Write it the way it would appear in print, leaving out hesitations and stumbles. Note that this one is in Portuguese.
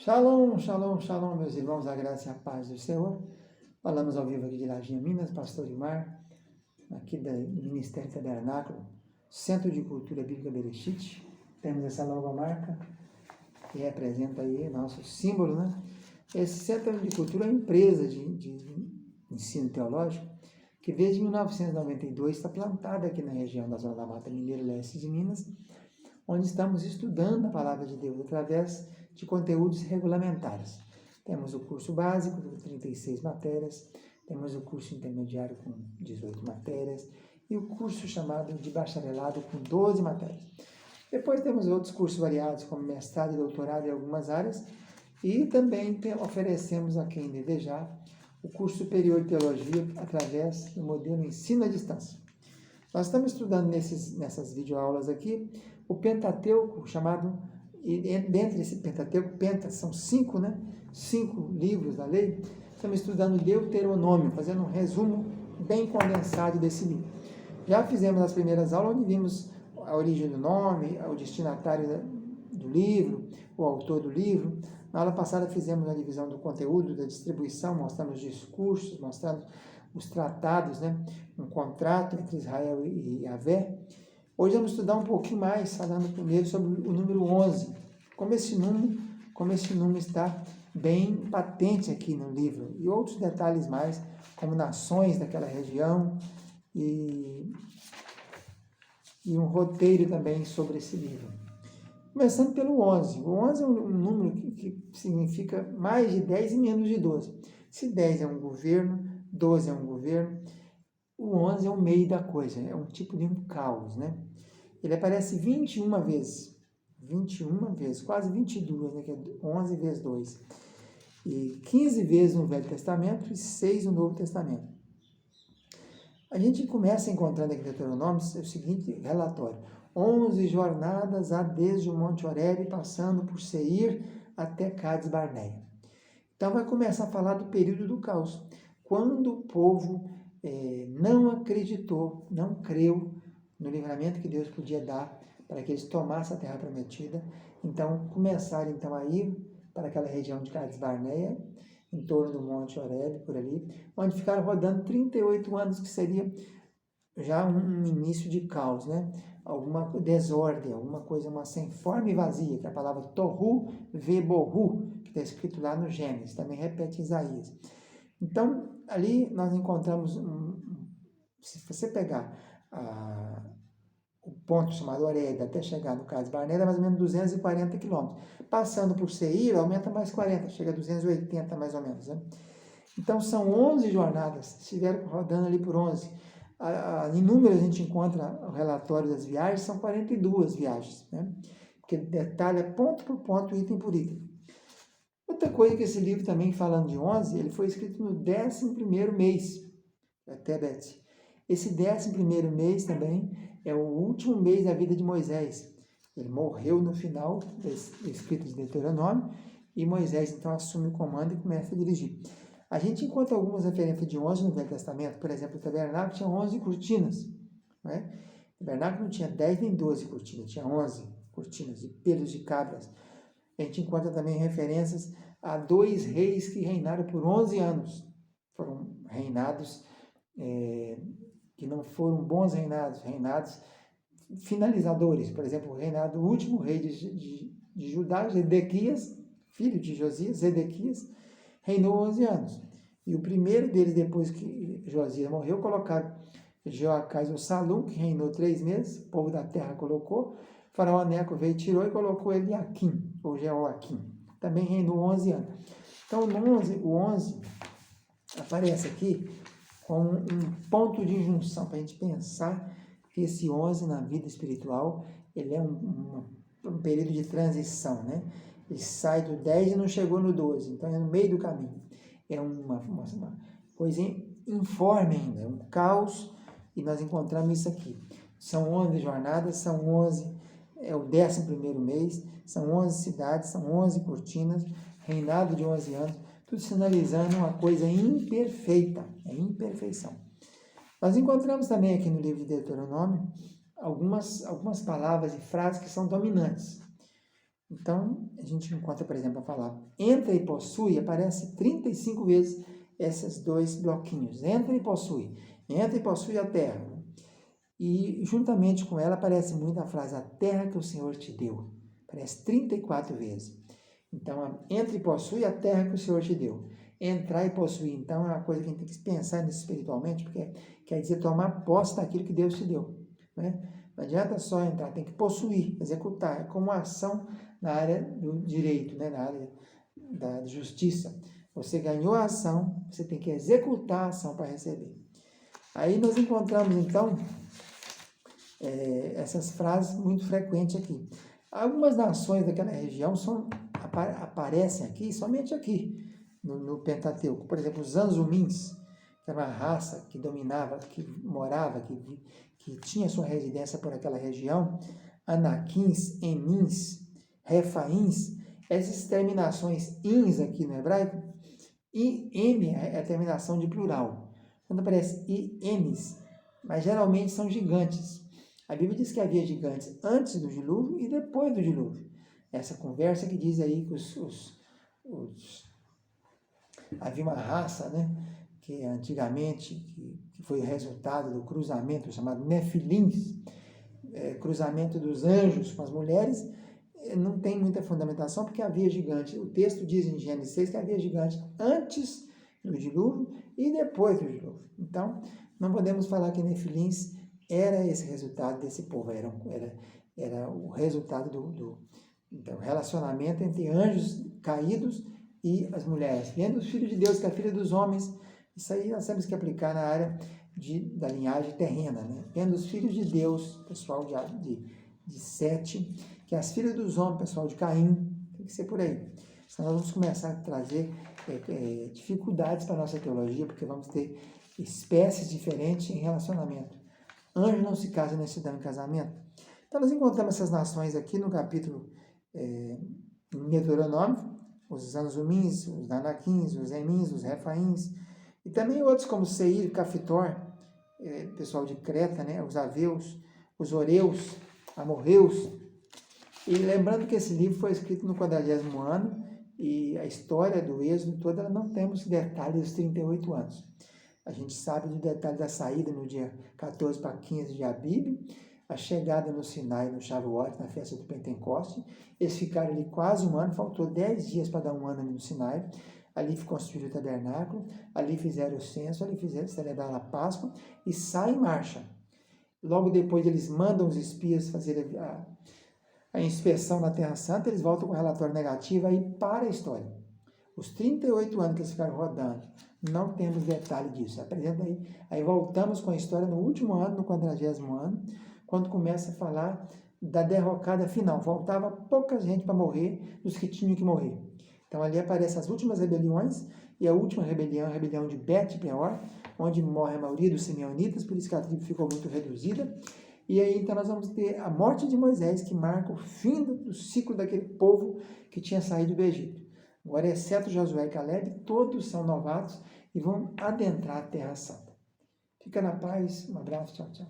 Shalom, shalom, shalom, meus irmãos, a graça e a paz do Senhor. Falamos ao vivo aqui de Lajinha, Minas, Pastor Imar, aqui do Ministério Tabernáculo, Centro de Cultura Bíblica Bereshit. Temos essa nova marca que representa aí nosso símbolo, né? Esse Centro de Cultura é uma empresa de ensino teológico que desde 1992 está plantada aqui na região da Zona da Mata Mineira Leste de Minas, onde estamos estudando a Palavra de Deus através de conteúdos regulamentares. Temos o curso básico com 36 matérias, temos o curso intermediário com 18 matérias e o curso chamado de bacharelado com 12 matérias. Depois temos outros cursos variados como mestrado e doutorado em algumas áreas e também oferecemos a quem desejar o curso superior de teologia através do modelo ensino à distância. Nós estamos estudando nessas videoaulas aqui o Pentateuco, chamado, e dentro desse Pentateuco, são 5, né? 5 livros da lei. Estamos estudando Deuteronômio, fazendo um resumo bem condensado desse livro. Já fizemos as primeiras aulas, onde vimos a origem do nome, o destinatário do livro, o autor do livro. Na aula passada fizemos a divisão do conteúdo, da distribuição, mostrando os discursos, mostrando os tratados, né? Um contrato entre Israel e Yahvé. Hoje vamos estudar um pouquinho mais, falando primeiro sobre o número 11. Como esse número está bem patente aqui no livro. E outros detalhes mais, como nações daquela região e um roteiro também sobre esse livro. Começando pelo 11. O 11 é um número que significa mais de 10 e menos de 12. Se 10 é um governo, 12 é um governo, o 11 é o meio da coisa, é um tipo de um caos, né? Ele aparece 21 vezes, quase 22, né? Que é 11 vezes 2. E 15 vezes no Velho Testamento e 6 no Novo Testamento. A gente começa encontrando aqui em Deuteronômio o seguinte relatório: 11 jornadas há desde o Monte Horebe, passando por Seir até Cades Barneia. Então vai começar a falar do período do caos, quando o povo não acreditou, não creu no livramento que Deus podia dar para que eles tomassem a terra prometida. Então começaram a ir para aquela região de Cades Barneia, em torno do Monte Horebe, por ali, onde ficaram rodando 38 anos, que seria já um início de caos, né? Alguma desordem, alguma coisa, uma sem forma e vazia, que é a palavra tohu vebohu, que está escrito lá no Gênesis, também repete em Isaías. Então, ali nós encontramos, se você pegar o ponto chamado Horebe até chegar no Cades Barneia, é mais ou menos 240 quilômetros. Passando por Seir, aumenta mais 40, chega a 280 mais ou menos, né? Então, são 11 jornadas, estiveram rodando ali por 11. Em número, a gente encontra o relatório das viagens, são 42 viagens, né? Porque detalha ponto por ponto, item por item. Outra coisa que esse livro também, falando de 11, ele foi escrito no 11º mês, Tebet. Esse 11º mês também é o último mês da vida de Moisés. Ele morreu no final do escrito de Deuteronômio e Moisés então assume o comando e começa a dirigir. A gente encontra algumas referências de 11 no Velho Testamento. Por exemplo, o tabernáculo tinha 11 cortinas, né? O tabernáculo não tinha 10 nem 12 cortinas, tinha 11 cortinas de pelos de cabras. A gente encontra também referências a 2 reis que reinaram por 11 anos. Foram reinados que não foram bons reinados finalizadores. Por exemplo, o último rei de Judá, Zedequias, filho de Josias, Zedequias, reinou 11 anos. E o primeiro deles, depois que Josias morreu, colocaram Joacás ou Salum, que reinou 3 meses, o povo da terra colocou. Faraó Neco veio, tirou e colocou ele Aquim, ou Jeoaquim. Também reinou 11 anos. Então, o 11 aparece aqui como um ponto de junção, para a gente pensar que esse 11 na vida espiritual, ele é um período de transição, né? Ele sai do 10 e não chegou no 12, então é no meio do caminho. É uma coisa informe ainda, é um caos, e nós encontramos isso aqui. São 11 jornadas, são 11, é o 11º mês, são 11 cidades, são 11 cortinas, reinado de 11 anos, tudo sinalizando uma coisa imperfeita, é imperfeição. Nós encontramos também aqui no livro de Deuteronômio algumas palavras e frases que são dominantes. Então, a gente encontra, por exemplo, a falar entra e possui, aparece 35 vezes esses dois bloquinhos. Entra e possui a terra. E juntamente com ela aparece muito a frase, a terra que o Senhor te deu. Aparece 34 vezes. Então, entra e possui a terra que o Senhor te deu. Entrar e possuir, então, é uma coisa que a gente tem que pensar nisso espiritualmente, porque quer dizer tomar posse daquilo que Deus te deu. Né? Não adianta só entrar, tem que possuir, executar. É como uma ação na área do direito, né? Na área da justiça. Você ganhou a ação, você tem que executar a ação para receber. Aí nós encontramos, então, essas frases muito frequentes aqui. Algumas nações daquela região aparecem aqui, somente aqui, no Pentateuco. Por exemplo, os Anzumins, que era uma raça que dominava, que morava, que tinha sua residência por aquela região. Anaquins, Emins, Refaíns, essas terminações ins aqui no hebraico, e M é a terminação de plural. Quando aparece enes, mas geralmente são gigantes. A Bíblia diz que havia gigantes antes do dilúvio e depois do dilúvio. Essa conversa que diz aí que havia uma raça, né, que antigamente, que foi o resultado do cruzamento chamado Nefilins, cruzamento dos anjos com as mulheres, não tem muita fundamentação, porque havia gigante. O texto diz em Gênesis 6 que havia gigante antes do dilúvio e depois do dilúvio. Então, não podemos falar que Nefilins era esse resultado desse povo, era o resultado do relacionamento entre anjos caídos e as mulheres. Vendo os filhos de Deus, que é a filha dos homens, isso aí nós temos que aplicar na área da linhagem terrena, né? Vendo os filhos de Deus, pessoal de Sete, que é as filhas dos homens, pessoal de Caim, tem que ser por aí. Senão nós vamos começar a trazer dificuldades para a nossa teologia, porque vamos ter espécies diferentes em relacionamento. Anjo não se casa nem se dá em casamento. Então nós encontramos essas nações aqui no capítulo em Deuteronômio, os Anzumins, os Anaquins, os Emins, os Refaíns, e também outros como Seir, Cafitor, pessoal de Creta, né, os Aveus, os Oreus, Amorreus. E lembrando que esse livro foi escrito no 40º ano, e a história do Êxodo toda, não temos detalhes dos 38 anos. A gente sabe do detalhe da saída no dia 14 para 15 de Abib, a chegada no Sinai, no Shavuot, na festa do Pentecoste. Eles ficaram ali quase um ano, faltou 10 dias para dar um ano ali no Sinai. Ali construíram o tabernáculo, ali fizeram o censo, ali celebraram a Páscoa e saem em marcha. Logo depois eles mandam os espias fazer a inspeção na Terra Santa, eles voltam com o relatório negativo, aí para a história. Os 38 anos que eles ficaram rodando, não temos detalhe disso. Apresenta aí voltamos com a história no último ano, no 40º ano, quando começa a falar da derrocada final. Faltava pouca gente para morrer, dos que tinham que morrer. Então ali aparecem as últimas rebeliões, e a última rebelião, a rebelião de Bet-peor, onde morre a maioria dos simeonitas, por isso que a tribo ficou muito reduzida. E aí então nós vamos ter a morte de Moisés, que marca o fim do ciclo daquele povo que tinha saído do Egito. Agora, exceto Josué e Caleb, todos são novatos e vão adentrar a Terra Santa. Fica na paz, um abraço, tchau, tchau.